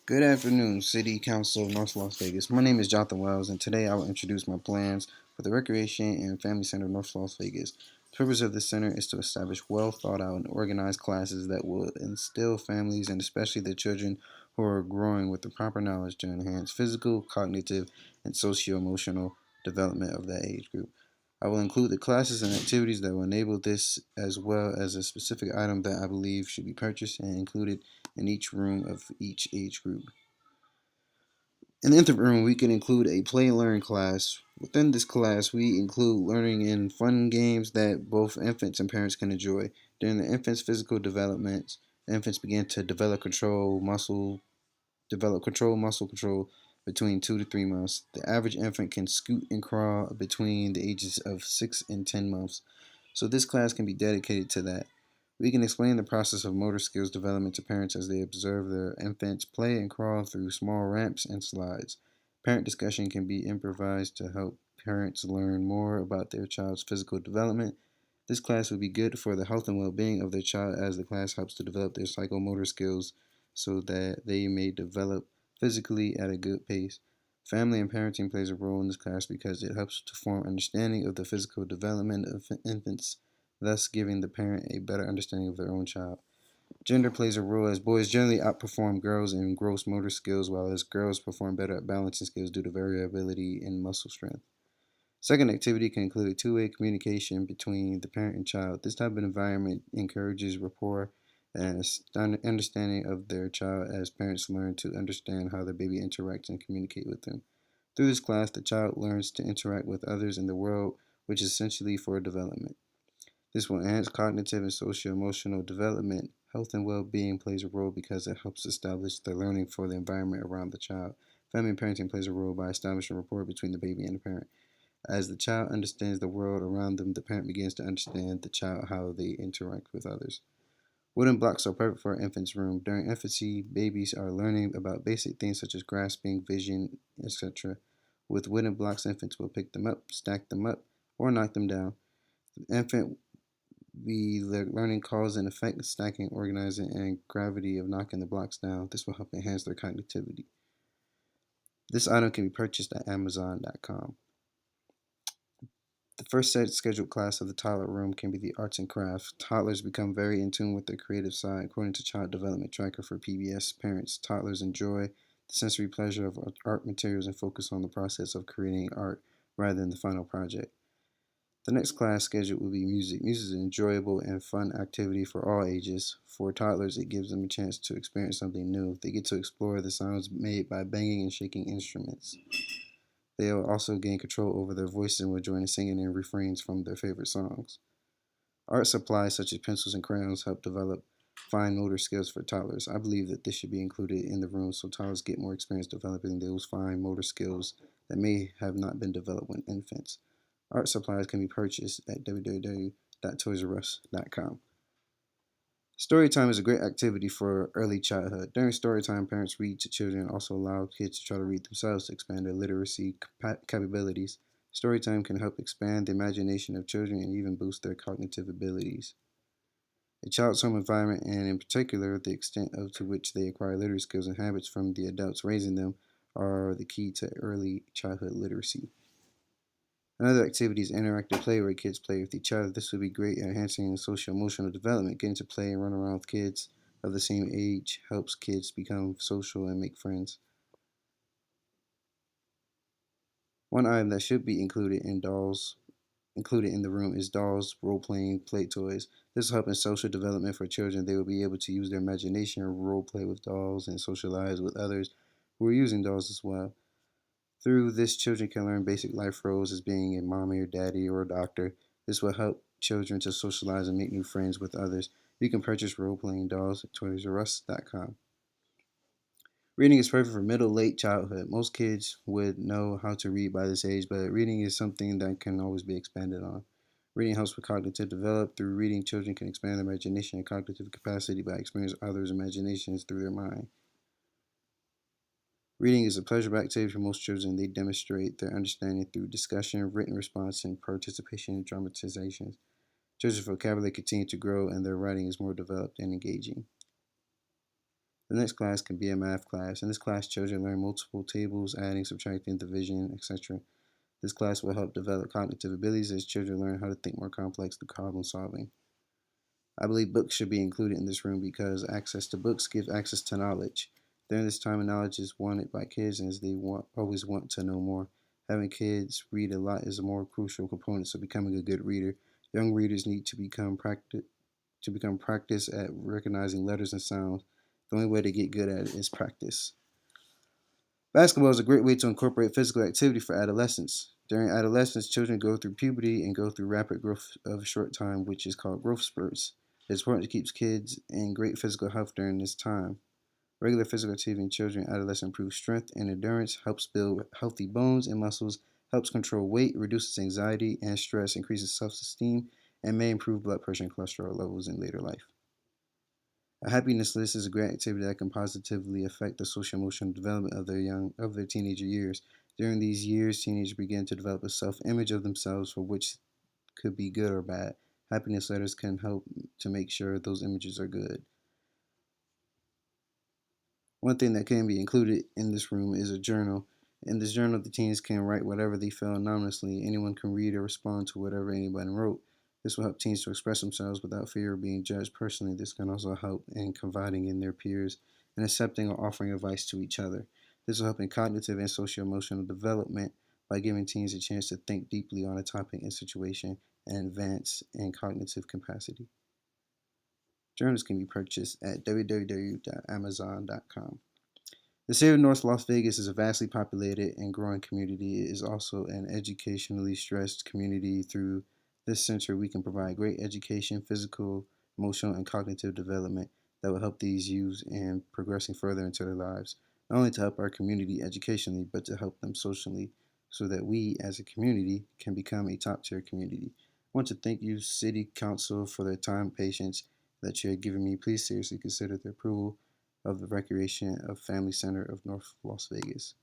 Good afternoon, City Council of North Las Vegas. My name is Jonathan Wells, and today I will introduce my plans for the Recreation and Family Center of North Las Vegas. The purpose of this center is to establish well thought out and organized classes that will instill families and especially the children who are growing with the proper knowledge to enhance physical, cognitive, and socio emotional development of that age group. I will include the classes and activities that will enable this, as well as a specific item that I believe should be purchased and included in each room of each age group. In the infant room, we can include a play and learn class. Within this class, we include learning in fun games that both infants and parents can enjoy. During the infant's physical development, infants begin to develop control muscle control between 2 to 3 months. The average infant can scoot and crawl between the ages of 6 and 10 months. So this class can be dedicated to that. We can explain the process of motor skills development to parents as they observe their infants play and crawl through small ramps and slides. Parent discussion can be improvised to help parents learn more about their child's physical development. This class would be good for the health and well being of their child as the class helps to develop their psychomotor skills so that they may develop physically at a good pace. Family and parenting plays a role in this class because it helps to form understanding of the physical development of infants, thus giving the parent a better understanding of their own child. Gender plays a role as boys generally outperform girls in gross motor skills, while as girls perform better at balancing skills due to variability in muscle strength. Second activity can include a two-way communication between the parent and child. This type of environment encourages rapport and understanding of their child as parents learn to understand how their baby interacts and communicate with them. Through this class, the child learns to interact with others in the world, which is essentially for development. This will enhance cognitive and socio-emotional development. Health and well-being plays a role because it helps establish the learning for the environment around the child. Family and parenting plays a role by establishing rapport between the baby and the parent. As the child understands the world around them, the parent begins to understand the child how they interact with others. Wooden blocks are perfect for an infant's room. During infancy, babies are learning about basic things such as grasping, vision, etc. With wooden blocks, infants will pick them up, stack them up, or knock them down. The infant be learning cause and effect, stacking, organizing, and gravity of knocking the blocks down. This will help enhance their cognitivity. This item can be purchased at Amazon.com. The first set scheduled class of the toddler room can be the arts and crafts. Toddlers become very in tune with their creative side. According to Child Development Tracker for PBS parents, toddlers enjoy the sensory pleasure of art materials and focus on the process of creating art rather than the final project. The next class scheduled will be music. Music is an enjoyable and fun activity for all ages. For toddlers, it gives them a chance to experience something new. They get to explore the sounds made by banging and shaking instruments. They will also gain control over their voices and will join in singing and refrains from their favorite songs. Art supplies such as pencils and crayons help develop fine motor skills for toddlers. I believe that this should be included in the room so toddlers get more experience developing those fine motor skills that may have not been developed when infants. Art supplies can be purchased at www.toysrus.com. Storytime is a great activity for early childhood. During storytime, parents read to children and also allow kids to try to read themselves to expand their literacy capabilities. Storytime can help expand the imagination of children and even boost their cognitive abilities. A child's home environment, and in particular, the extent to which they acquire literary skills and habits from the adults raising them, are the key to early childhood literacy. Another activity is interactive play where kids play with each other. This would be great at enhancing social emotional development. Getting to play and run around with kids of the same age helps kids become social and make friends. One item that should be included in the room is dolls, role-playing play toys. This will help in social development for children. They will be able to use their imagination and role-play with dolls and socialize with others who are using dolls as well. Through this, children can learn basic life roles as being a mommy or daddy or a doctor. This will help children to socialize and make new friends with others. You can purchase role-playing dolls at toysrus.com. Reading is perfect for middle late childhood. Most kids would know how to read by this age, but reading is something that can always be expanded on. Reading helps with cognitive development. Through reading, children can expand their imagination and cognitive capacity by experiencing others' imaginations through their mind. Reading is a pleasurable activity for most children. They demonstrate their understanding through discussion, written response, and participation in dramatizations. Children's vocabulary continue to grow and their writing is more developed and engaging. The next class can be a math class. In this class, children learn multiple tables, adding, subtracting, division, etc. This class will help develop cognitive abilities as children learn how to think more complex through problem solving. I believe books should be included in this room because access to books gives access to knowledge. During this time, knowledge is wanted by kids as they always want to know more. Having kids read a lot is a more crucial component to becoming a good reader. Young readers need to become practiced at recognizing letters and sounds. The only way to get good at it is practice. Basketball is a great way to incorporate physical activity for adolescents. During adolescence, children go through puberty and go through rapid growth of a short time, which is called growth spurts. It's important to keep kids in great physical health during this time. Regular physical activity in children and adolescents improves strength and endurance, helps build healthy bones and muscles, helps control weight, reduces anxiety and stress, increases self-esteem, and may improve blood pressure and cholesterol levels in later life. A happiness list is a great activity that can positively affect the social emotional development of their teenager years. During these years, teenagers begin to develop a self-image of themselves for which could be good or bad. Happiness letters can help to make sure those images are good. One thing that can be included in this room is a journal. In this journal, the teens can write whatever they feel anonymously. Anyone can read or respond to whatever anybody wrote. This will help teens to express themselves without fear of being judged personally. This can also help in confiding in their peers and accepting or offering advice to each other. This will help in cognitive and social emotional development by giving teens a chance to think deeply on a topic and situation and advance in cognitive capacity. Journals can be purchased at www.amazon.com. The city of North Las Vegas is a vastly populated and growing community. It is also an educationally stressed community. Through this center, we can provide great education, physical, emotional, and cognitive development that will help these youth in progressing further into their lives. Not only to help our community educationally, but to help them socially so that we as a community can become a top tier community. I want to thank you, City Council, for their time and patience that you have given me. Please seriously consider the approval of the Recreation of Family Center of North Las Vegas.